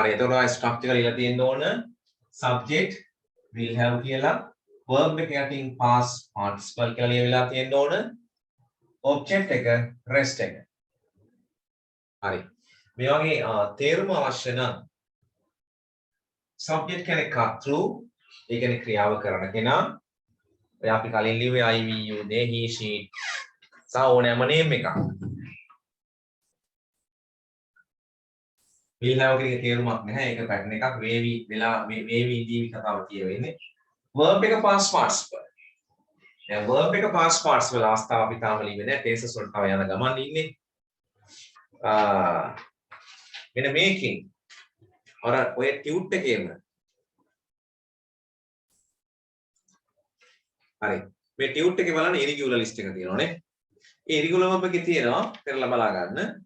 හරි එතකොට ස්ට්‍රක්චර් එක ඉලා තියෙන්න ඕන subject will have කියලා verb එක යටින් past participle කියලා ලියවිලා තියෙන්න ඕන object එක rest එක හරි මේ වගේ තේරුම අවශ්‍ය නම් subject කියන්නේ cut through ඒ කියන්නේ ක්‍රියාව කරන කෙනා ඔය අපි කලින් ලිව්වේ I we you they he she සා ඕනෑම name එකක් will have එකේ තේරුමක් නැහැ ඒක පැටර්න් එකක් වේවි වෙලා වේවි ඉදීවි කතාව කියවෙන්නේ verb එක past participle දැන් verb එක past participle අවස්ථාව අපි තාම ලිව්වේ නැහැ cases වලට තව යන ගමන් ඉන්නේ මෙන්න මේකෙන් අර ඔය ටියුට් එකේම හරි මේ ටියුට් එකේ බලන්න ඉරිගියුලර් ලිස්ට් එක තියෙනවානේ ඒ ඉරිගියුලර් verb එකේ තියෙනවා පෙරලා බලා ගන්න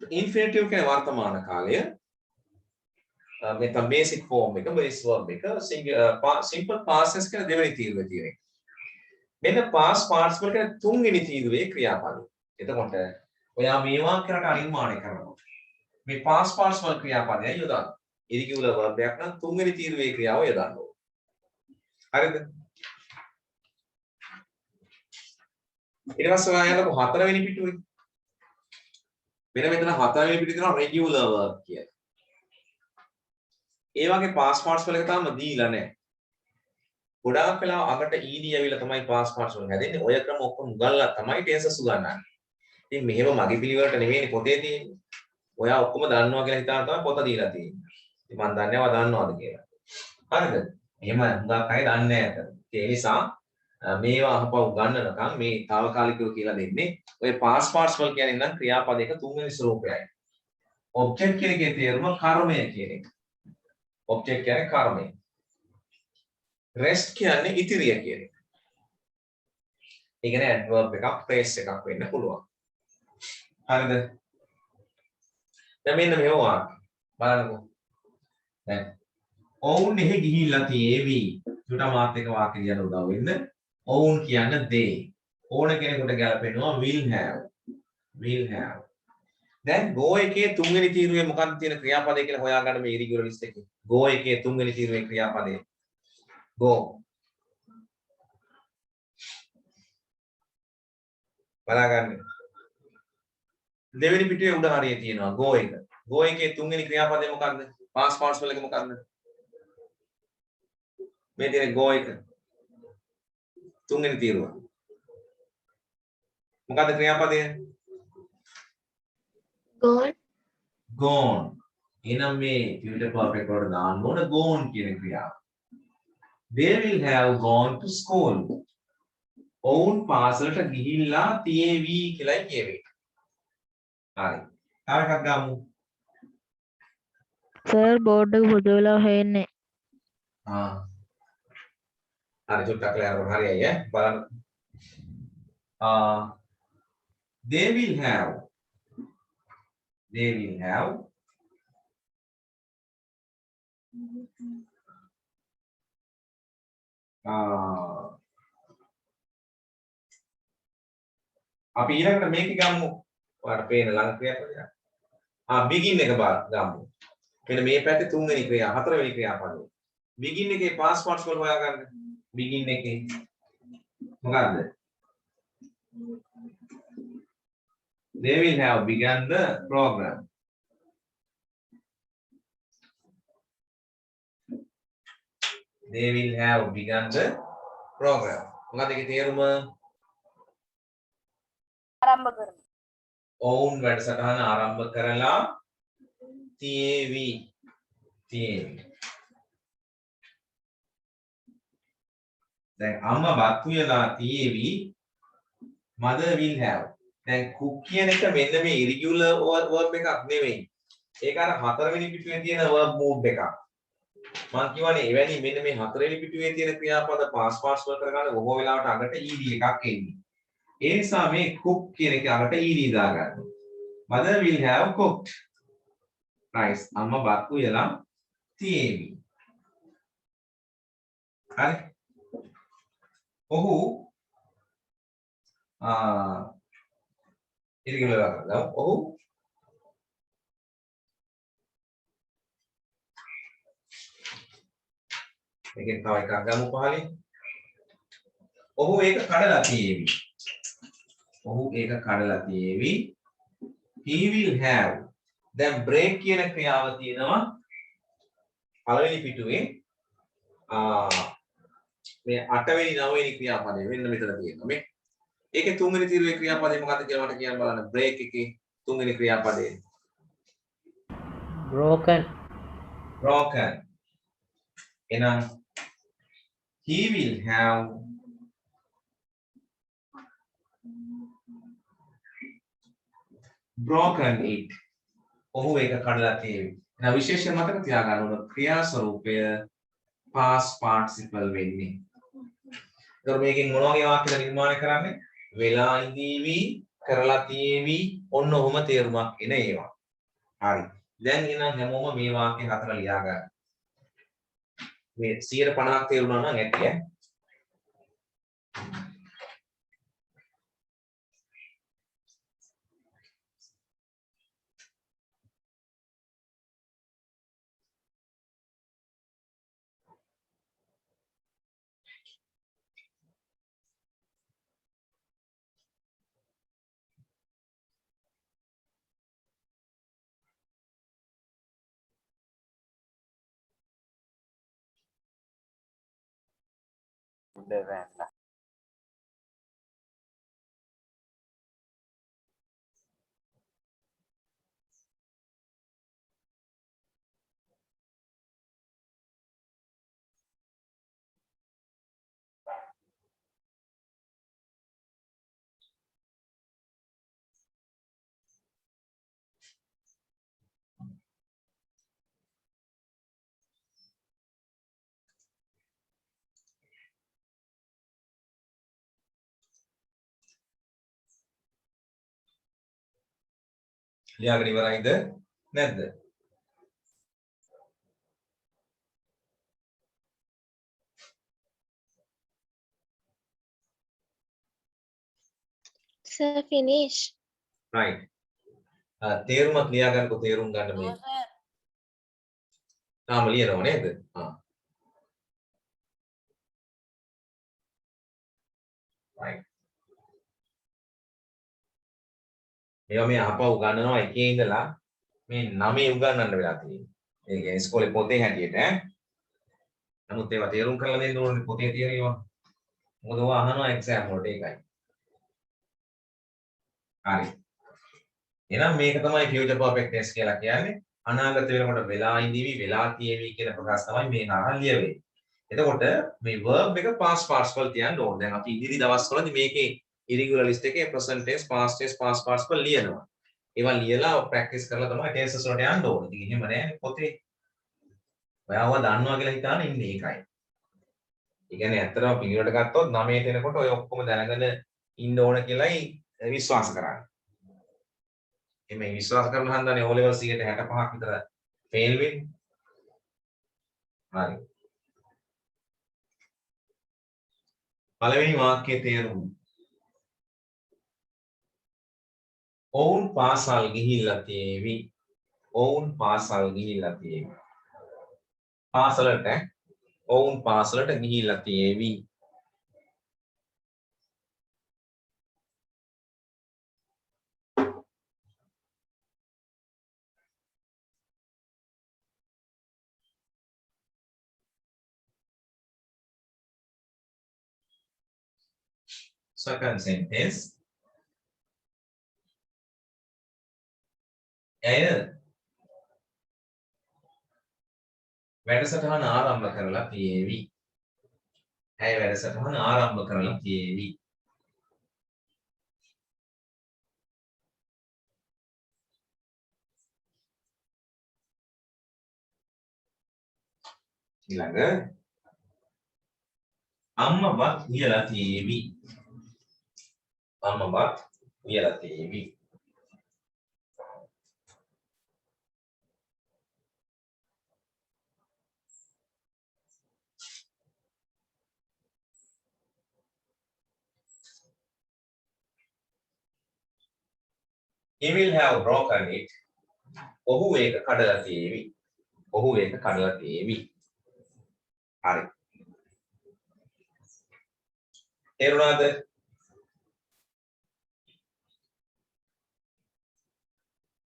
infinitive කියන්නේ වර්තමාන කාලය මෙතන basic form එක base verb එක simple past tense කියන දෙවෙනි තීරුවේ තියෙන එක මෙන්න past participle කියන තුන්වෙනි තීරුවේ ක්‍රියාපදය එතකොට ඔයා මේ වාක්‍යයට අනිර්මාණය කරනවා මේ past participle ක්‍රියාපදය යොදන්න irregular verb එකක් නම් තුන්වෙනි තීරුවේ ක්‍රියාව යොදන්න ඕනේ හරිද ඊට පස්සේ ඔයා යනකො හතරවෙනි පිටුවේ මෙන්න මෙතන හතරවෙනි පිටුවේ තියෙනවා regular verb කියලා. ඒ වගේ past participle එක තාම දීලා නැහැ. ගොඩාක් වෙලාව අකට ed ඇවිල්ලා තමයි past participle හැදෙන්නේ. ඔය ක්‍රම ඔක්කොම උගන්ලා තමයි tenses උගන්වන්නේ. ඉතින් මෙහෙම මගේ පිළිවෙලට නෙවෙයිනේ පොතේ තියෙන්නේ. ඔයා ඔක්කොම දන්නවා කියලා හිතාන තමයි පොත දීලා තියෙන්නේ. ඉතින් මම දන්නේ නැහැ ඔයා දන්නවද කියලා. හරිද? එහෙම හුඟක් අය දන්නේ නැහැ. ඒ නිසා මේවා අහපව ගන්නනකම් මේ తాවකාලිකව කියලා දෙන්නේ ඔය past participle කියන්නේ නම් ක්‍රියාපදයක තුන්වෙනි ස්වරූපයයි object කියන එකේ තේරුම කර්මය කියන එක object කියන්නේ කර්මය rest කියන්නේ ඉතිරිය කියන එක ඒ කියන්නේ adverb එකක් phrase එකක් වෙන්න පුළුවන් හරිද දැන් මෙන්න මෙවවා බලන්නකෝ දැන් ඔවුන් එහෙ ගිහිල්ලා තියේවි උට මාත් එක වාක්‍ය කියන උදව් වෙන්න ඔවුන් කියන්නේ they ඕන කෙනෙකුට ගැලපෙනවා will have දැන් go එකේ තුන්වෙනි තීරුවේ මොකක්ද තියෙන ක්‍රියාපදය කියලා හොයාගන්න මේ irregular list එකේ go එකේ තුන්වෙනි තීරුවේ ක්‍රියාපදය go බලාගන්න දෙවෙනි පිටුවේ උඩ හරිය තියෙනවා go එක go එකේ තුන්වෙනි ක්‍රියාපදය මොකක්ද past participle එක මොකක්ද මේ තියෙන go එක තුන්වෙනි තීරුව මොකද්ද ක්‍රියාපදය gone එහෙනම් මේ future perfect වලට දාන්න ඕන gone කියන ක්‍රියාව they will have gone to school ඔවුන් පාසලට ගිහිල්ලා තියේවි කියලායි කියවේ හරි තව එකක් ගමු සර් බෝඩ් එක පොඩි වෙලා හොයන්නේ හරි චුට්ටක් ලෑරවල හරි අයියා බලන්න they will have අපි ඊළඟට මේක ගමු ඔයාලට පේන ළඟ ක්‍රියාපදයක් begin එක ගමු මෙන්න මේ පැත්තේ තුන්වෙනි ක්‍රියාව හතරවෙනි ක්‍රියාපදය begin එකේ past participle හොයාගන්න begin එකේ මොකද්ද they will have begun the program මොකද ඒකේ තේරුම ආරම්භ කරමු ඔවුන් වැඩසටහන ආරම්භ කරලා තියේවි දැන් අම්මා බත් උයලා තියේවි mother will have දැන් cook කියන එක මෙන්න මේ irregular verb එකක් නෙවෙයි ඒක අර හතරවෙනි පිටුවේ තියෙන verb mood එකක් මම කියවනේ එවැනි මෙන්න මේ හතරවෙනි පිටුවේ තියෙන ක්‍රියාපද past participle කරගන්න බොහෝ වෙලාවට අගට ed එකක් එන්නේ ඒ නිසා මේ cook කියන එක අගට ed දාගන්න mother will have cooked rice අම්මා බත් උයලා තියේවි හරි ඔහු irregular කරලා ඔහු මේකෙන් තව එකක් ගමු පහලින්. ඔහු ඒක කඩලා තියේවි. ඔහු ඒක කඩලා තියේවි. He will have. දැන් break කියන ක්‍රියාව තියෙනවා පළවෙනි පිටුවේ මේ 8 වෙනි 9 වෙනි ක්‍රියාපදේ වෙන්න මෙතන තියෙනවා මේ. ඒකේ තුන්වෙනි තීරුවේ ක්‍රියාපදේ මොකක්ද කියලා මට කියන්න බලන්න. break එකේ තුන්වෙනි ක්‍රියාපදේ. broken broken. එහෙනම් he will have broken it. ඔහු ඒක කඩලා තියෙවි. එහෙනම් විශේෂයෙන් මතක තියාගන්න ඕන ක්‍රියා ස්වරූපය past participle වෙන්නේ. ඒතකොට මේකෙන් මොන වගේ වාක්‍යද නිර්මාණය කරන්නේ? වෙලා ඉඳීවි, කරලා තියෙවි, ඔන්න ඔහොම තේරුමක් එන ඒවා. හරි. දැන් එහෙනම් හැමෝම මේ වාක්‍ය හතර ලියා ගන්න. මේ 150ක් තේරුණා නම් ඇති ඈ. ලියාගෙන ඉවරයිද නැද්ද? Sir, finish. right. තේරුමක් ලියා ගන්නකො තේරුම් ගන්න මේ. තාම ලියනව නේද? right. මේවා මේ අහපව උගන්වනවා එකේ ඉඳලා මේ 9 උගන්වන්න වෙලා තියෙනවා. ඒ කියන්නේ ඉස්කෝලේ පොතේ හැටියට ඈ. නමුත් ඒවා තේරුම් කරලා දෙන්න ඕනේ පොතේ තියෙන ඒවා. මොකද ඔයා අහනවා එක්සෑම් වලට ඒකයි. හරි. එහෙනම් මේක තමයි future perfect tense කියලා කියන්නේ. අනාගත වෙනකොට වෙලා ඉඳීවි වෙලා තියෙවි කියන ප්‍රකාශ තමයි මේ අරන් ලියවෙන්නේ. එතකොට මේ verb එක past participle තියන්න ඕනේ. දැන් අපි ඉදිරි දවස්වලදී මේකේ irregular list එකේ present tense past tense past participle ලියනවා. ඒවා ලියලා practice කරලා තමයි tenses වලට යන්න ඕනේ. ඉතින් එහෙම නෑනේ පොතේ. ඔයාව දන්නවා කියලා හිතාන ඉන්නේ ඒකයි. ඒ කියන්නේ ඇත්තටම පිළිවෙලට ගත්තොත් 9 දෙනකොට ඔය ඔක්කොම දැනගෙන ඉන්න ඕන කියලායි විශ්වාස කරන්නේ. එමේ විශ්වාස කරන හන්දනේ O level 65ක් විතර ෆේල් වෙන්නේ. හරි. පළවෙනි වාක්‍යයේ තේරුම. ඔවුන් පාසල් ගිහිල්ලා තියෙවි. ඔවුන් පාසල් ගිහිල්ලා තියෙවි. පාසලට ඔවුන් පාසලට ගිහිල්ලා තියෙවි. Second sentence. ඇය වැඩසටහන ආරම්භ කරලා තියෙවි. ඇය වැඩසටහන ආරම්භ කරලා තියෙවි. ඊළඟ අම්මවත් උයලා තියෙවි. අම්මවත් උයලා තියෙවි. He will have broken it. ඔහු ඒක කඩලා තියෙවි. ඔහු ඒක කඩලා තියෙවි. හරි. තේරුණාද?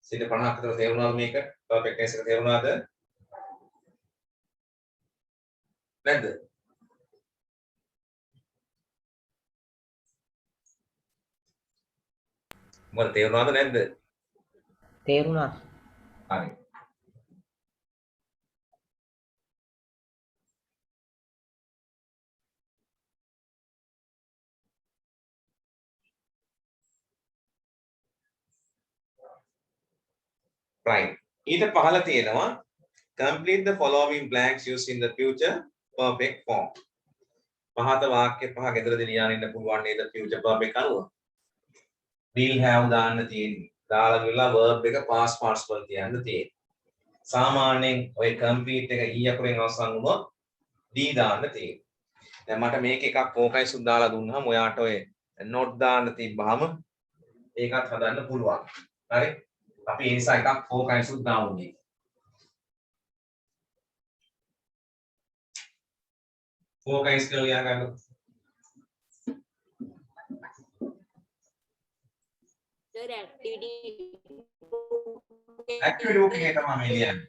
සිට 50ක් විතර තේරුණාද මේක? පර්ෆෙක්ට්නස් එක තේරුණාද? නැද්ද? මොකද තේරුණාද නැද්ද? තේරුණා. හරි. right. ඊට පහළ තියෙනවා complete the following blanks using the future perfect form. පහත වාක්‍ය පහ ගෙදරදී ලියන්න ඉන්න පුළුවන් නේද future perfect අනුව? will have දාන්න තියෙන්නේ. දාලා ගිහලා verb එක past participle තියන්න තියෙන්නේ. සාමාන්‍යයෙන් ඔය complete එක e අකුරෙන් අවසන් වුණොත් d දාන්න තියෙන්නේ. දැන් මට මේක එකක් focus දාලා දුන්නාම ඔයාට ඔය not දාන්න තිබ්බහම ඒකත් හදන්න පුළුවන්. හරි? අපි ඒ නිසා එකක් focus දාමුනේ. focus කියලා ලියා ගන්න. Sir, activity book එකේ තමයි මේ ලියන්නේ.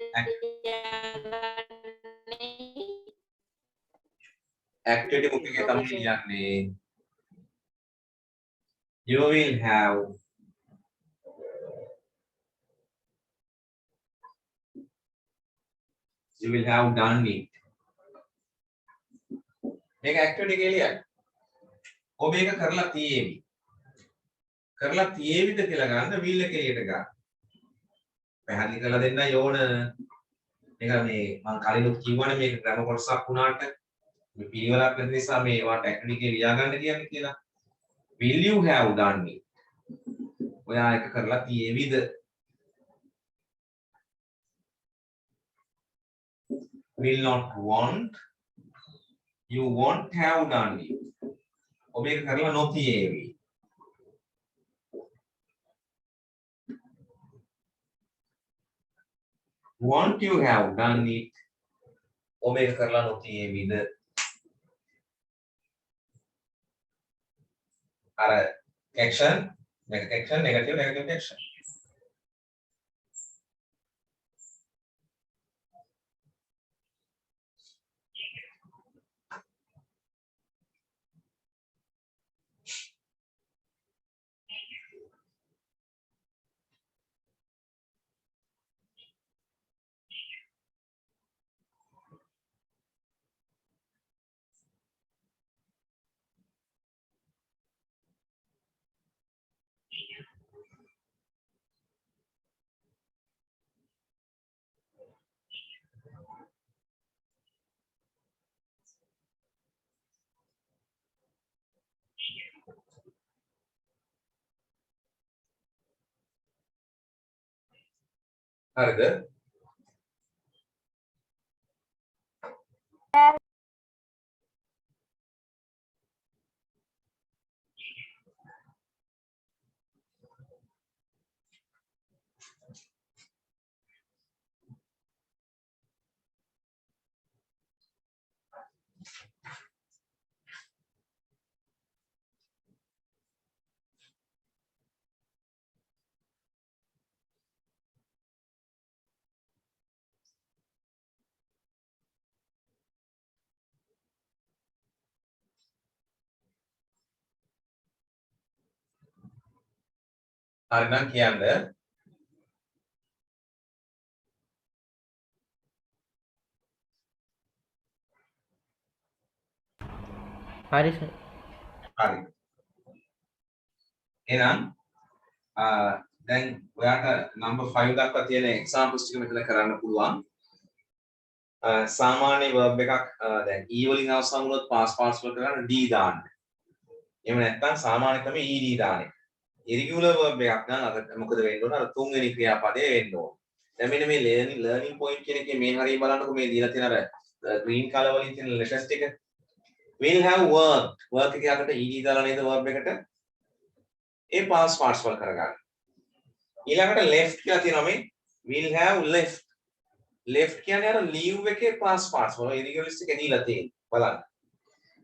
activity book එකේ තමයි ලියන්නේ. You will have done it. මේක activity එකේ ලියන්න. ඔබ මේක කරලා තියෙවි. කරලා තියෙවිද කියලා ගන්න wheel එක එළියට ගන්න. පැහැදිලි කරලා දෙන්නයි ඕන. මේක මේ මම කලිනුත් කිව්වනේ මේක ග්‍රැමර් කොටසක් වුණාට මේ පිළිවෙලක් නැති නිසා මේ වාට activity එකේ ලියා ගන්න කියන්නේ කියලා. Will you have done it? ඔයා ඒක කරලා තියෙවිද? Will not want. You won't have done it. ඔබ ඒක කරලා නොතියේවි. Won't you have done it? ඔබ ඒක කරලා නොතියේවිද? අර action, negative action. හරිද? හරි නම් කියන්න. හරි සර්. හරි. එහෙනම් දැන් ඔයාට නම්බර් 5 දක්වා තියෙන එක්සැම්පල්ස් ටික මෙතන කරන්න පුළුවන්. සාමාන්‍ය verb එකක් දැන් e වලින් අවසන් වුණොත් past participle කරන්න d දාන්න. එහෙම නැත්නම් සාමාන්‍ය ක්‍රමේ ed දාන්න. irregular verb එකක් නම් අර මොකද වෙන්න ඕන? අර තුන්වෙනි ක්‍රියාපදයේ වෙන්න ඕන. දැන් මෙන්න මේ learning point කියන එකේ මේ හරිය බලන්නකො මේ දීලා තියෙන අර green color වලින් තියෙන letters ටික. will have worked. work එකේ අකට ed දාලා නේද verb එකට? ඒ past participle කරගන්න. ඊළඟට left කියලා තියෙනවා මේ will have left. left කියන්නේ අර leave එකේ past participle. irregular list එකේ දීලා තියෙන්නේ. බලන්න.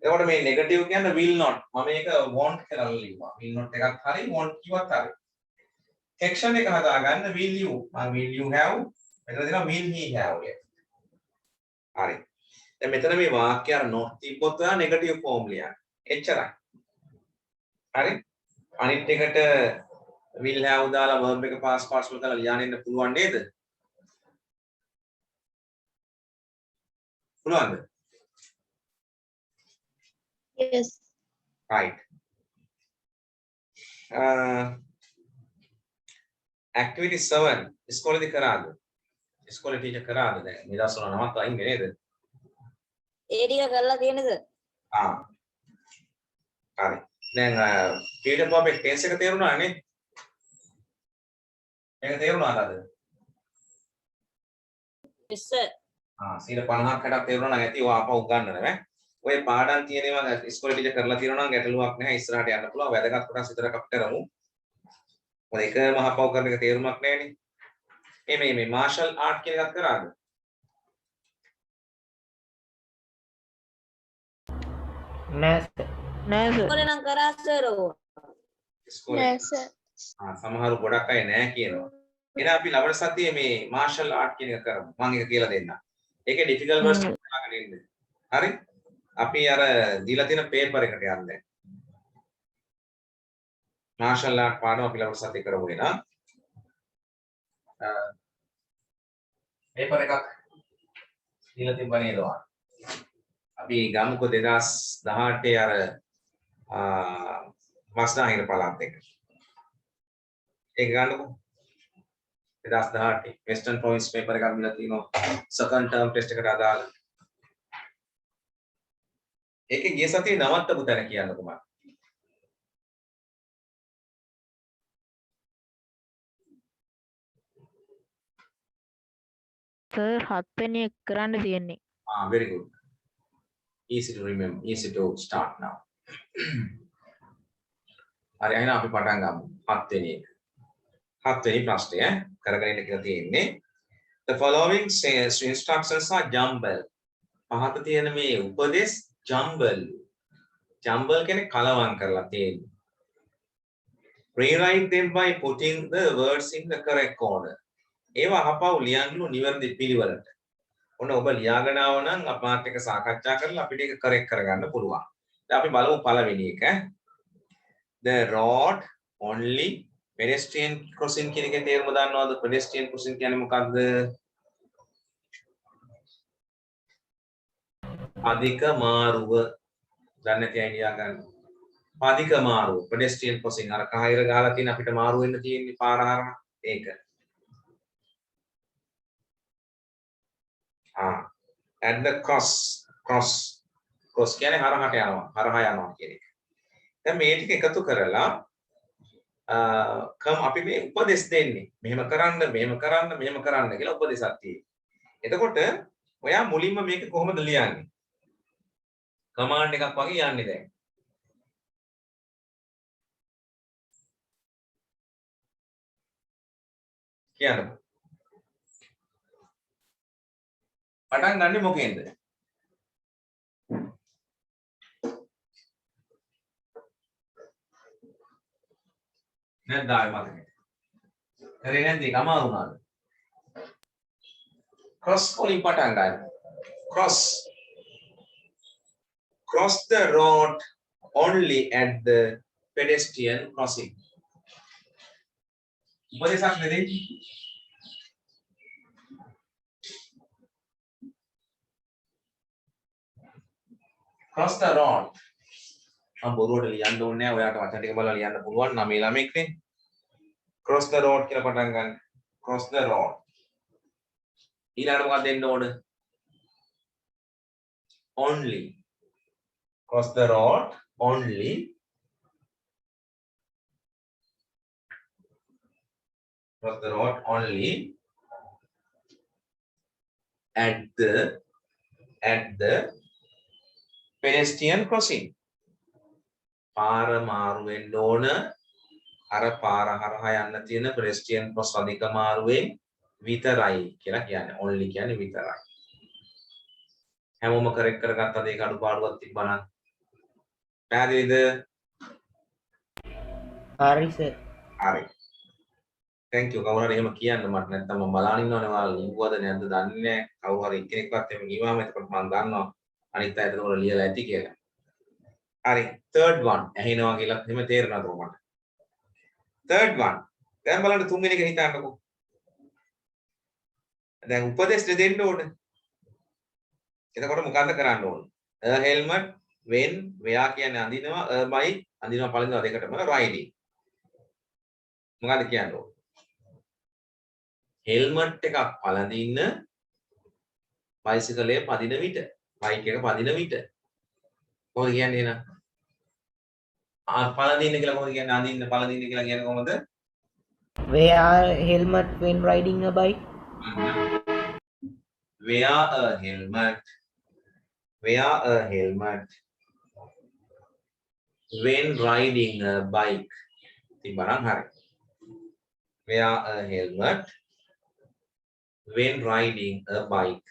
එතකොට මේ නෙගටිව් කියන්නේ will not. මම මේක want කියලා ලියුවා. will not එකක් හරි want කිව්වත් හරි. section එක හදාගන්න will you. will you have? මෙතන දෙනවා will he have කියලා. හරි. දැන් මෙතන මේ වාක්‍ය අර not තිබ්බොත් ඔයා නෙගටිව් ෆෝම් ලියන්න. එච්චරයි. හරි. අනිත් එකට will have දාලා verb එක past participle කරලා ලියන්න ඉන්න පුළුවන් නේද? පුළුවන්ද? Yes. Right. Activity 7 ඉස්කෝලේදී කරාද? ඉස්කෝලේ ටීචර් කරාද? දැන් මේ දවස්වල නමත් අයින් නේද? ඒ ටික කරලා තියෙනද? ආ. හරි. දැන් future perfect tense එක තේරුණා නේ? මේක තේරුණාද අද? Yes sir. 150ක් 60ක් තේරුණා නම් ඇති ඔය ආපහු ගන්න නේ. ඔය පාඩම් තියෙන ඒවා ඉස්කෝලේ ටීචර් කරලා තියෙනවා නම් ගැටලුවක් නැහැ ඉස්සරහට යන්න පුළුවන්. වැදගත් කොටස් විතරක් අපි කරමු. මොකද එකම අහපව කරන එක තේරුමක් නැහැනේ. මේ මාෂල් ආර්ට් කියන එකත් කරාද? නෑ සර්. නෑ සර්. කොහොමද නම් කරා සර් ඔව්. ඉස්කෝලේ නෑ සර්. සමහරු ගොඩක් අය නැහැ කියනවා. එහෙනම් අපි ලබන සතියේ මේ මාෂල් ආර්ට් කියන එක කරමු. මම ඒක කියලා දෙන්නම්. ඒකේ ඩිෆිකල්ට් වර්ඩ්ස් දාගෙන ඉන්න. හරි? අපි අර දීලා තියෙන පේපර් එකට යන්න දැන්. මාෂල් ආර්ට් පාඩම අපි ලබන සතියේ කරමු එනවා. පේපර් එකක් දීලා තිබ්බ නේද ඔයාලා? අපි ගමුකෝ 2018 අර මස්දාහිර පළාත් එක. ඒක ගන්නකො 2018 වෙස්ටර්න් ප්‍රොවින්ස් පේපර් එකක් දීලා තිනවා සෙකන්ඩ් ටර්ම් ටෙස්ට් එකට අදාළ. ඒකේ ගිය සතියේ නවත්තපු තැන කියන්නකො මම. සර් 7 වෙනි එක කරන්න තියෙන්නේ. Very good. Easy to remember, easy to start now. හරි එහෙනම් අපි පටන් ගමු 7 වෙනි එක. 7 වෙනි ප්‍රශ්නය කරගෙන ඉන්න කියලා තියෙන්නේ. The following says instructions are jumble. පහත තියෙන මේ උපදේශ jumble. Jumble කියන්නේ කලවම් කරලා තියෙන්නේ. Rewrite them by putting the words in the correct order. ඒවා අහපව් ලියන්නු නිවැරදි පිළිවෙලට. ඔන්න ඔබ ලියාගෙන ආව නම් අපාත් එක්ක සාකච්ඡා කරලා අපිට ඒක කරෙක්ට් කරගන්න පුළුවන්. දැන් අපි බලමු පළවෙනි එක. The road only pedestrian crossing කියන එකේ තේරුම දන්නවද? pedestrian crossing කියන්නේ මොකක්ද? අධික මාරුව. දන්නේ නැති අය ලියා ගන්න. අධික මාරුව pedestrian crossing අර කහිර ගහලා තියෙන අපිට මාරු වෙන්න තියෙන්නේ පාර හරහා ඒක. At the cross කියන්නේ හරහට යනවා හරහා යනවා කියන එක. දැන් මේ ටික එකතු කරලා අපි මේ උපදෙස් දෙන්නේ මෙහෙම කරන්න මෙහෙම කරන්න මෙහෙම කරන්න කියලා උපදෙසක් තියෙනවා. එතකොට ඔයා මුලින්ම මේක කොහොමද ලියන්නේ? කමාන්ඩ් එකක් වගේ යන්නේ දැන්. කියන්න. පටන් ගන්නේ මොකෙන්ද? නැද්ද ආයෙ මතකයි. කරේ නැද්ද? ඒක අමාරු වුණාද? cross වලින් පටන් ගන්න. cross the road only at the pedestrian crossing. උපදේශක් දෙන්නේ. cross the road. මම බොරුවට ලියන්න ඕනේ නැහැ. ඔයාට වචන ටික බලලා ලියන්න පුළුවන් නම් මේ ළමෙක්නේ. cross the road කියලා පටන් ගන්න. cross the road. ඊළඟට මොකක්ද දෙන්න ඕන? only. cross the road only. cross the road only at the pedestrian crossing. පාර මාරු වෙන්න ඕන අර පාර හරහා යන්න තියෙන pedestrian cross අධික මාරුවෙන් විතරයි කියලා කියන්නේ. only කියන්නේ විතරයි. හැමෝම කරෙක්ට් කරගත්තද ඒක අඩුපාඩුවක් තිබ්බනම් පැහැදිලිද? හරි සර්. හරි. thank you. කවුරු හරි එහෙම කියන්න මට නැත්නම් මම බලන් ඉන්නවනේ ඔයාලා ලිව්වද නැද්ද දන්නේ නැහැ. කවුරු හරි එක්කෙනෙක්වත් එහෙම ගිහුවාම එතකොට මම දන්නවා අනිත් අය එතකොට ලියලා ඇති කියලා. හරි. third one ඇහෙනවා කියලා එහෙම තේරෙනවද මට? third one. දැන් බලන්න තුන්වෙනි එක හිතන්නකෝ. දැන් උපදේශ දෙන්න ඕනේ. එතකොට මොකද්ද කරන්න ඕනේ? a helmet when where කියන්නේ අඳිනවා a bike අඳිනවා පළඳිනවා දෙකටම riding. මොකද්ද කියන්න ඕනේ? හෙල්මට් එකක් පළඳින්න බයිසිකලයේ පදින විට බයික් එක පදින විට කොහොමද කියන්නේ එහෙනම්? පළඳින්න කියලා කොහොමද කියන්නේ? අඳින්න පළඳින්න කියලා කියන්නේ කොහොමද? Wear helmet when riding a bike. Wear a helmet. Wear a helmet when riding a bike. තිබ්බනම් හරි. Wear a helmet when riding a bike.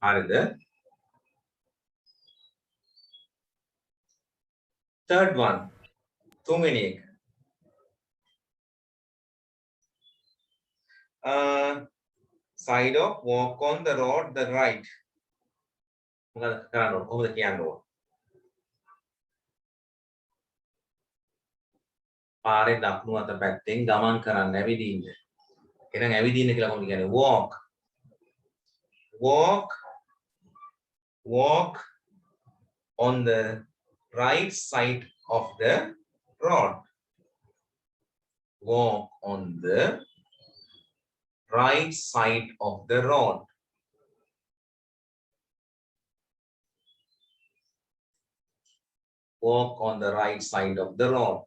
හරිද? third one තුන්වෙනි එක. side of walk on the road the right. මොකද කරන්න ඕන? කොහොමද කියන්න ඕන? පාරේ දකුණු අත පැත්තෙන් ගමන් කරන්න ඇවිදින්න. එහෙනම් ඇවිදින්න කියලා කොහොමද කියන්නේ? walk. Walk on the right side of the road. Walk on the right side of the road. Walk on the right side of the road.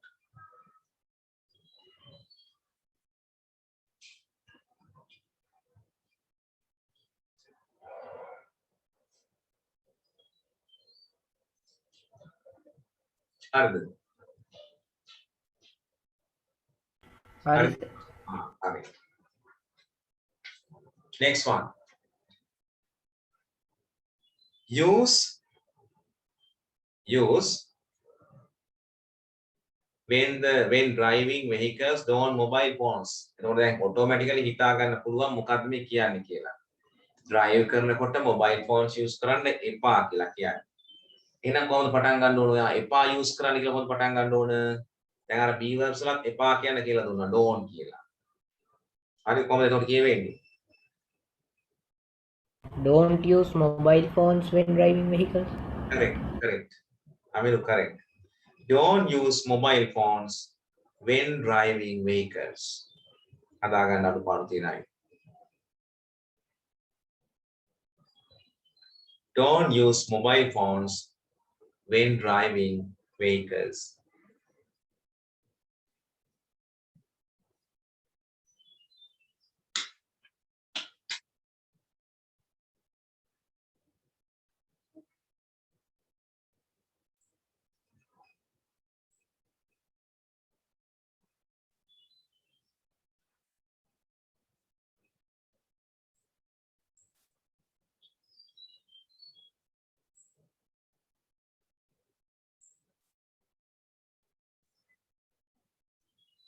හරිද? හරි සර්. හරි. Next one. Use when driving vehicles don't mobile phones. එතකොට දැන් automatically හිතා ගන්න පුළුවන් මොකක්ද මේ කියන්නේ කියලා. drive කරනකොට mobile phones use කරන්න එපා කියලා කියන්නේ. එහෙනම් කොහොමද පටන් ගන්න ඕන? ඔයා එපා use කරන්න කියලා කොහොමද පටන් ගන්න ඕන? දැන් අර B verbs වලත් එපා කියන්න කියලා දුන්නා don't කියලා. හරි කොහොමද එතකොට කියවෙන්නේ? Don't use mobile phones when driving vehicles. Correct. Amiru, correct. Don't use mobile phones when driving vehicles. හදා ගන්න අඩුපාඩු තියෙනයි. Don't use mobile phones when driving vehicles.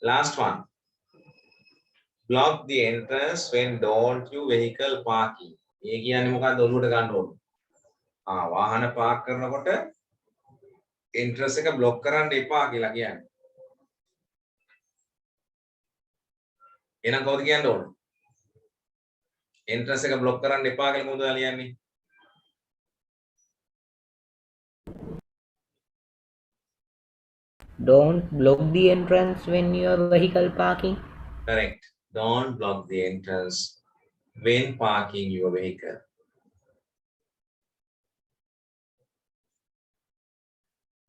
Last one. Block the entrance when don't you vehicle parking. මේ කියන්නේ මොකක්ද ඔළුවට ගන්න ඕනේ? වාහන පාක් කරනකොට entrance එක block කරන්න එපා කියලා කියන්නේ. එහෙනම් කොහොමද කියන්න ඕනේ? entrance එක block කරන්න එපා කියලා කොහොමද ලියන්නේ? Don't block the entrance when your vehicle parking. Correct. Don't block the entrance when parking your vehicle.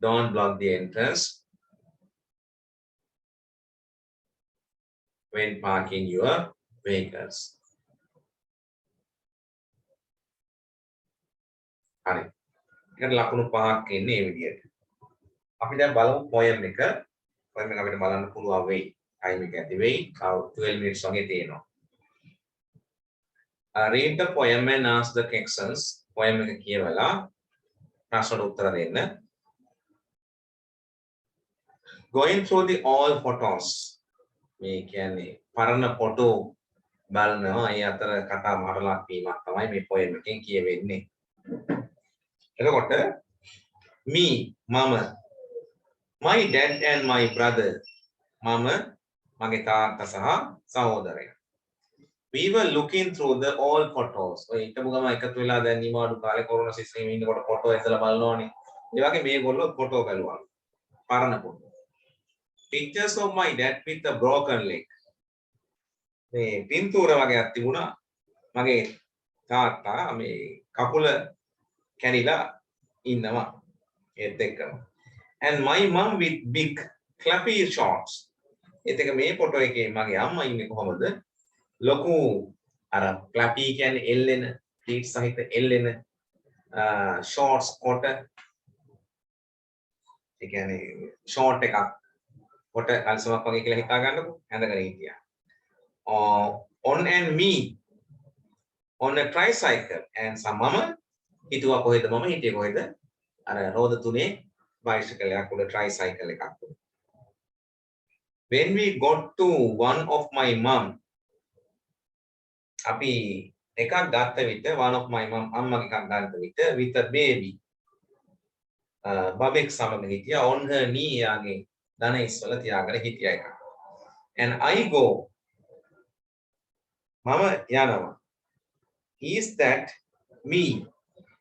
Don't block the entrance when parking your vehicles. හරි. ඒකට ලකුණු පහක් එන්නේ මේ විදිහට. අපි දැන් බලමු poem එක. poem එක අපිට බලන්න පුළුවන් වෙයි. time එක ඇති වෙයි. 12 minutes වගේ තියෙනවා. Read the poem and ask the questions. poem එක කියවලා ප්‍රශ්නට උත්තර දෙන්න. Going through the all photos. මේ කියන්නේ පරණ ෆොටෝ බලනවා. ඒ අතර කතා මාර්ගලක් වීමක් තමයි මේ poem එකෙන් කියවෙන්නේ. එතකොට me මම my dad and my brother මම මගේ තාත්තා සහ සහෝදරයා. We were looking through the all photos. ඔය හිටපු ගම එකතු වෙලා දැන් නිමාඩු කාලේ කොරෝනා සිස්ටම් එකේ ඉන්නකොට ෆොටෝ ඇදලා බලනෝනේ. ඒ වගේ මේගොල්ලෝ ෆොටෝ බැලුවා. පරණ photo. Pictures of my dad with a broken leg. මේ පින්තූර වගේක් තිබුණා. මගේ තාත්තා මේ කකුල කැඩිලා ඉන්නවා ඒත් එක්කම. And my mom with big fluffy shorts. ඒත් එක මේ ෆොටෝ එකේ මගේ අම්මා ඉන්නේ කොහමද? ලොකු අර fluffy කියන්නේ එල්ලෙන pleats සහිත එල්ලෙන shorts කොට. ඒ කියන්නේ short එකක් කොට අල්සමක් වගේ කියලා හිතා ගන්නකො ඇඳගෙන හිටියා. On and me on a tricycle and some mama හිතුවා කොහෙද මම හිටියේ කොහෙද අර රෝද තුනේ bicycle එකක් උඩ tricycle එකක් උඩ. When we got to one of my mom අපි එකක් ගත්ත විට one of my mom අම්මගේ එකක් ගත්ත විට with a baby බබෙක් සමග හිටියා on her knee යාගේ දන ඉස්වල තියාගෙන හිටියා එක. And I go මම යනවා. Is that me?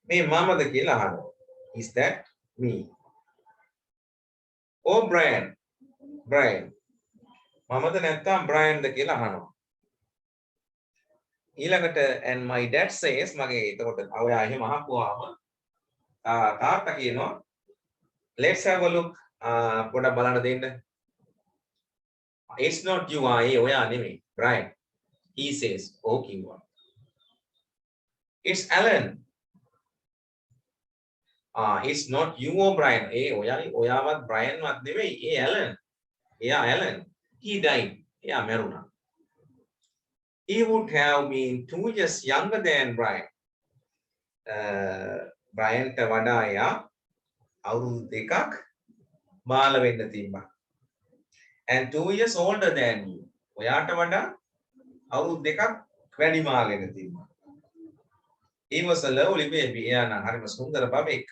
මේ මමද කියලා අහනවා. Is that me? Oh Brian. Brian. මමද නැත්නම් Brian ද කියලා අහනවා. ඊළඟට and my dad says මගේ එතකොට ඔයා එහෙම අහපුවාම තාත්තා කියනවා let's have a look පොඩ්ඩක් බලන්න දෙන්න. It's not you ඔයා නෙමෙයි Brian. He says okay one. It's Alan. It's not you or Brian. ඔයාවත් Brian වත් නෙවෙයි. Alan. Yeah, Alan. He died. Yeah, මැරුණා. He would have been 2 years younger than Brian. Brian ට වඩා එයා අවුරුදු දෙකක් බාල වෙන්න තිබ්බා. And 2 years older than you. ඔයාට වඩා අවුරුදු දෙකක් වැඩි මාලෙක තිබ්බා. He was a lovely baby. එයා නම් හරිම සුන්දර බබෙක්.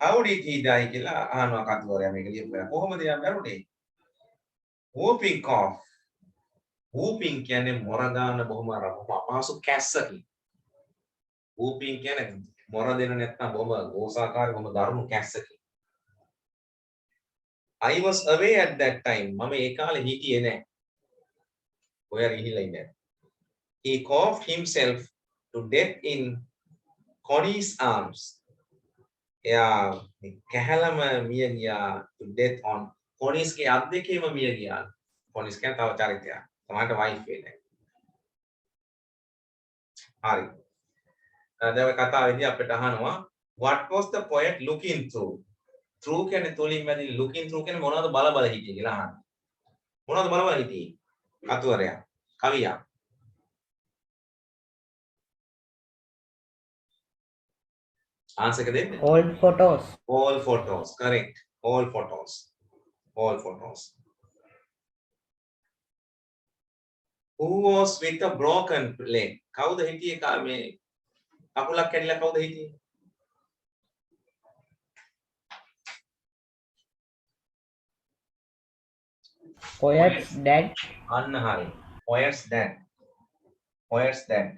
How did he die කියලා අහනවා කතුවරයා මේක ලියපුවා. කොහොමද එයා මැරුණේ? Whooping cough. Whooping කියන්නේ මොර දාන බොහොම අපහසු කැස්සකින්. Whooping කියන්නේ මොර දෙන නැත්නම් බොහොම ගෝසාකාරී බොහොම දරුණු කැස්සකින්. I was away at that time. මම ඒ කාලේ හිටියේ නැහැ. ඔයා ගිහිල්ලා ඉන්නේ. He coughed himself to death in Connie's arms. එයා කැහැලම මිය ගියා to death on Connie's ගේ අත් දෙකේම මිය ගියා. Connie's කියන්නේ තව චරිතයක්. තමන්ට wife වෙන්නේ. හරි. දැන් ඔය කතාවේදී අපිට අහනවා what was the poet looking through? Through කියන්නේ තුලින් මැදි looking through කියන්නේ මොනවද බල බල හිටියේ කියලා අහනවා. මොනවද බල බල හිටියේ? කතුවරයා. කවියා. Answer එක දෙන්න. Old photos. All photos. Correct. All photos. All photos. Who was with a broken leg? කවුද හිටියේ මේ කකුලක් කැඩිලා කවුද හිටියේ? Poet's dad. අන්න හරි. Poet's dad. Poet's dad.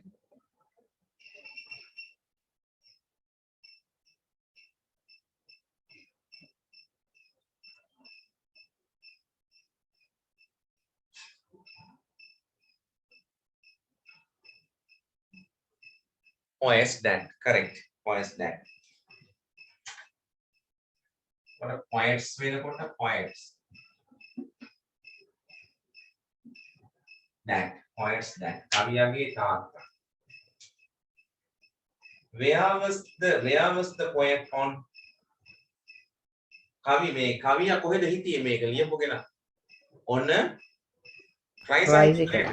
Poets that. Correct. Poets that. What a poets වෙනකොට poets. That. Poets that. කවියාගේ තාත්තා. Where was the poet on? කවි මේ කවියා කොහෙද හිටියේ මේක ලියපුගෙන? On a tricycle.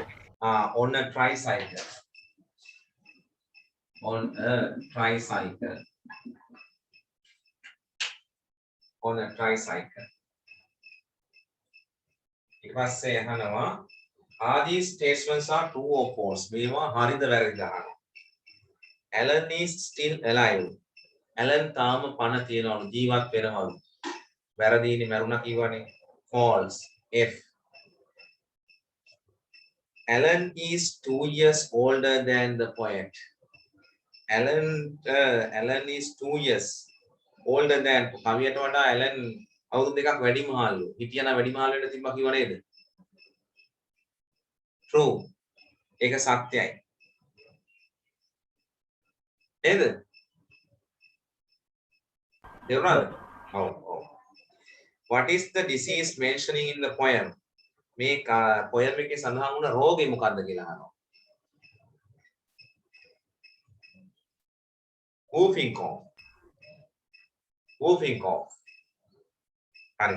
On a tricycle. On a tricycle. On a tricycle. ඊට පස්සේ අහනවා are these statements are true or false? මේවා හරිද වැරදිද අහනවා. Alan is still alive. Alan තාම පණ තියනවලු ජීවත් වෙනවලු. වැරදීනේ මරුණා කිව්වනේ. False. F. Alan is 2 years older than the poet. Alan is 2 years older than කවියට වඩා Alan අවුරුදු දෙකක් වැඩි මහල්ලු. හිටියනම් වැඩි මහල් වෙන්න තිබ්බා කිව්ව නේද? True. ඒක සත්‍යයි. නේද? තේරුණාද? ඔව්. What is the disease mentioning in the poem? මේ poem එකේ සඳහන් වුණ රෝගේ මොකක්ද කියලා අහනවා. Whooping cough. Whooping cough. හරි.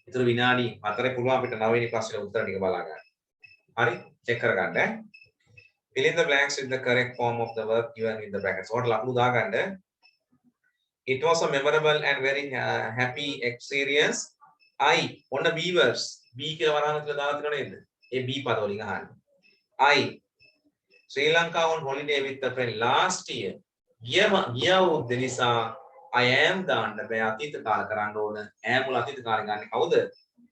ඊතර විනාඩි 4 පුළුවන් අපිට 9 වෙනි ප්‍රශ්නේ උත්තර ටික බලා ගන්න. හරි? චෙක් කරගන්න. Fill in the blanks with the correct form of the verb given in the brackets. ඔයාලට ලකුණු දාගන්න. It was a memorable and very happy experience. I on the B verbs. B කියලා වරහන් කියලා දාලා තියෙනව නේද? ඒ B පද වලින් අහන්න. I Sri Lanka on holiday with a friend last year. ගිය අවුරුද්ද නිසා I am දාන්න බෑ අතීත කාල කරන්න ඕන. am වල අතීත කාලේ ගන්න කවුද?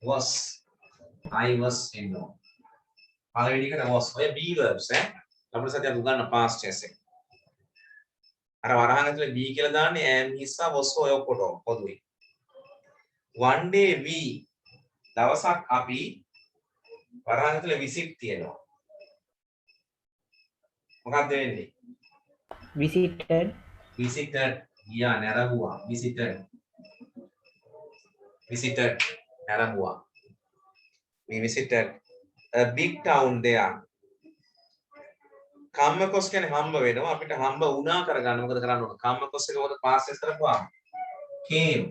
was. I was එන්නෝ. පළවෙනි එකට was ඔය B verbs ඈ. අපිට සතියක් උගන්න past tense එක. අර වරහන් ඇතුලේ B කියලා දාන්නේ am හිස්සා was ඔය ඔක්කොටම පොදුයි. One day we දවසක් අපි වරහන් ඇතුලේ visit තියෙනවා. මොකක්ද වෙන්නේ? Visited. ගියා නැරඹුවා. visited නැරඹුවා. We visited a big town there. කම්මකොස් කියන්නේ හම්බ වෙනවා. අපිට හම්බ වුණා කරගන්න මොකද කරන්න ඕන? කම්මකොස් එක මොකද past tense කරපුවාම came.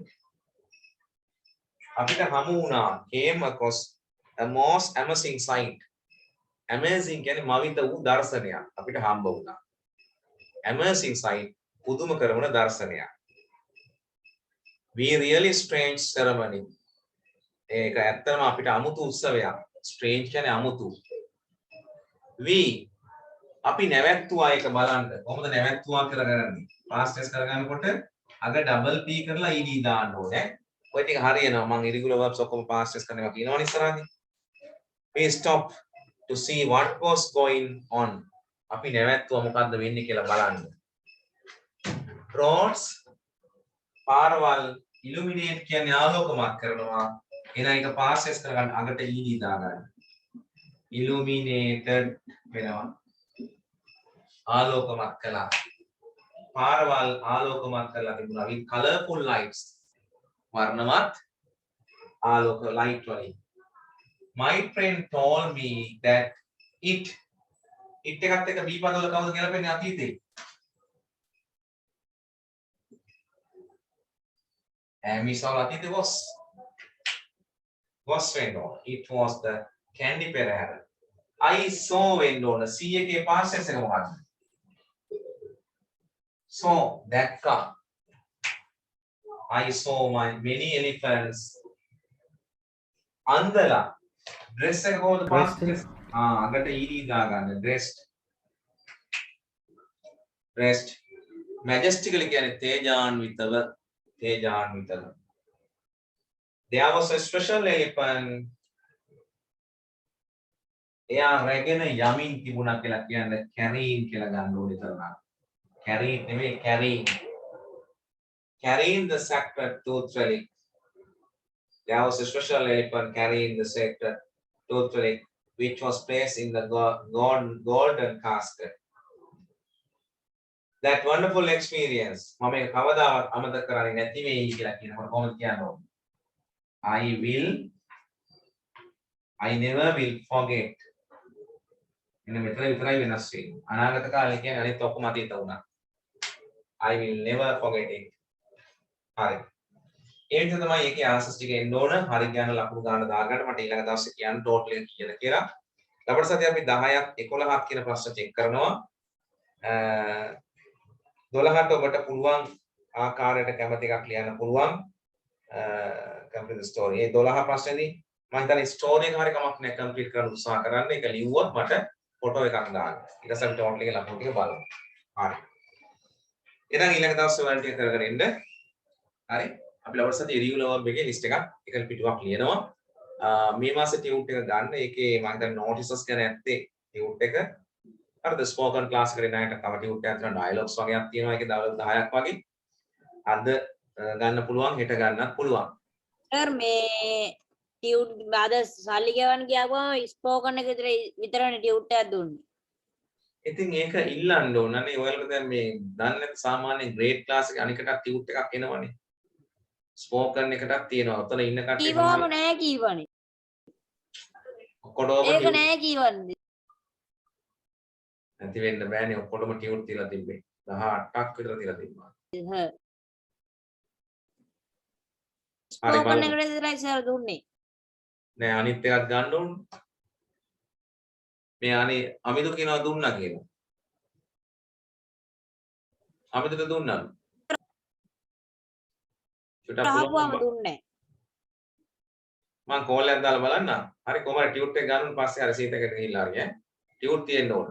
අපිට හමු වුණා. came across a most amazing sight. amazing කියන්නේ මවිත වූ දර්ශනයක්. අපිට හම්බ වුණා. amazing sight පුදුම කරන දර්ශනයක්. we really strange ceremony. ඒක ඇත්තම අපිට අමුතු උත්සවයක්. strange කියන්නේ අමුතු. we අපි නැවැත්තුවා ඒක බලන්න. කොහොමද නැවැත්තුවා කියලා කරන්නේ? past tense කරගන්නකොට අග double p කරලා ed දාන්න ඕනේ. ඔය ටික හරියනවා. මම irregular verbs ඔක්කොම past tense කරනවා කියනවනේ ඉස්සරහදී. we stop to see what was going on. අපි නැවැත්තුවා මොකද්ද වෙන්නේ කියලා බලන්න. roads පාරවල් illuminate කියන්නේ ආලෝකමත් කරනවා. එහෙනම් ඒක past tense කරගන්න අගට ed දාගන්න. illuminated වෙනවා. ආලෝකමත් කළා. පාරවල් ආලෝකමත් කරලා තිබුණා. with colorful lights. වර්ණවත් ආලෝක light වලින්. My friend told me that it එකත් එක B පදවල කවුද කියලාපෙන්නේ අතීතේ? මිසල් අතීතේ was වෙන්න ඕන. It was the candy perahera. I saw වෙන්න ඕන. C එකේ past tense එක මොකක්ද? So දැක්කා. I saw many elephants. අන්දලා dress එක කොහොමද past tense? අගට ed දාගන්න. dressed majestically කියන්නේ තේජාන්විතව. There was a special elephant. එයා රැගෙන යමින් තිබුණා කියලා කියන්නේ carrying කියලා ගන්න ඕනේ තරම්. carrying නෙමෙයි carrying the sacred tooth relic. There was a special elephant carrying the sacred tooth relic which was placed in the golden casket. that wonderful experience මම ඒක කවදාවත් අමතක කරන්නේ නැති වෙයි කියලා කියනකොට කොහොමද කියන්නේ? I never will forget. එන්න මෙතන විතරයි වෙනස් වෙන්නේ. අනාගත කාලේ කියන්නේ අනිත් ඔක්කොම අතීත වුණා. I will never forget it. හරි. ඒ විදිහ තමයි ඒකේ ආන්සර්ස් ටික එන්න ඕන. හරි කියන ලකුණු ගන්න දාගන්න මට ඊළඟ දවසේ කියන්න ටෝටල් එක කීයද කියලා. ලබන සතියේ අපි 10ක් 11ක් කියන ප්‍රශ්න චෙක් කරනවා. 12ට ඔබට පුළුවන් ආකාරයට කැමති එකක් ලියන්න පුළුවන්. complete the story. ඒ 12 ප්‍රශ්නේදී මම හිතන්නේ ස්ටෝරි එක හරිය කමක් නැහැ කම්ප්ලීට් කරන්න උත්සාහ කරන්න. ඒක ලිව්වොත් මට ෆොටෝ එකක් දාන්න. ඊට පස්සේ අපි ටෝටල් එකේ ලකුණු ටික බලමු. හරි. එහෙනම් ඊළඟ දවසේ වලට කරගෙන ඉන්න. හරි. අපි ලබන සතියේ රිවියු ලවර් එකේ ලිස්ට් එකක් එකල පිටුවක් ලියනවා. මේ මාසේ ටියුට් එක ගන්න. ඒකේ මම හිතන්නේ නොටිසස් ගැන ඇත්තේ ටියුට් එක. හරිද? ස්පෝකන් ක්ලාස් එකේ ණයට තව ටියුට් එකක් තියෙනවා. ඩයලොග්ස් වගේක් තියෙනවා. ඒකේ දවස් 10ක් වගේ. අද ගන්න පුළුවන්, හෙට ගන්නත් පුළුවන්. සර් මේ ටියුට් බාද සල්ලි ගෙවන්න ගියාම ස්පෝකන් එක විතරනේ ටියුට් එකක් දුන්නේ. ඉතින් ඒක ඉල්ලන්න ඕන නේ. ඔයාලට දැන් මේ දන්නේ සාමාන්‍ය ග්‍රේඩ් ක්ලාස් එකේ අනිකටත් ටියුට් එකක් එනවනේ. ස්පෝකන් එකටත් තියෙනවා. ඔතන ඉන්න කට්ටිය කීවම නෑ කීවනේ. ඔක්කොටම ඒක නෑ කීවන්නේ. නැති වෙන්න බෑනේ. ඔක්කොටම ටියුට් තියලා තිබ්බේ. 18ක් විතර තියලා තිබ්බා. ස්පෝකන් එකට විතරයි සර් දුන්නේ. නෑ අනිත් එකක් ගන්න ඕන. මේ අනේ අමිදු කියනවා දුන්නා කියලා. අමිදුට දුන්නා. අහපුවම දුන්නේ මම කෝල් එකක් දාලා බලන්න. හරි කොහමද ටියුට් එක ගන්න පස්සේ අර සීත එකට ගිහිල්ලා හරි ඈ. ටියුට් තියෙන්න ඕන.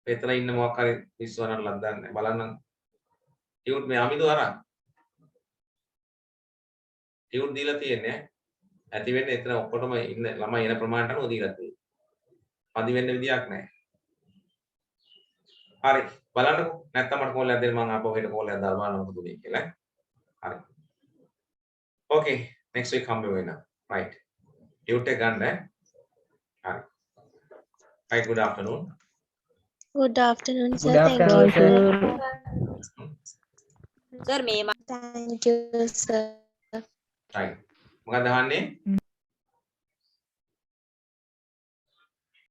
මෙතන ඉන්න මොකක් හරි විශ්වනට ලද්දන්නේ බලන්න. ටියුට් මේ අමිදු අරන්. ටියුට් දීලා තියෙන්නේ ඇති වෙන්නේ එතන ඔක්කොටම ඉන්න ළමයි එන ප්‍රමාණයට අනුව දීලා තියෙන්නේ. පදි වෙන්න විදියක් නැහැ. හරි බලන්නකෝ නැත්තම් මට කෝල් එකක් දෙන්න මම ආපහු හෙට කෝල් එකක් දාලා බලන්න මොකද උනේ කියලා. හරි. Okay next week හම්බ වෙනවා. right. ටියුට් එක ගන්න ඈ. හරි. Right good afternoon. Good afternoon, sir. Good afternoon, Thank you. Sir මේ Thank you, sir. right. මොකක්ද අහන්නේ?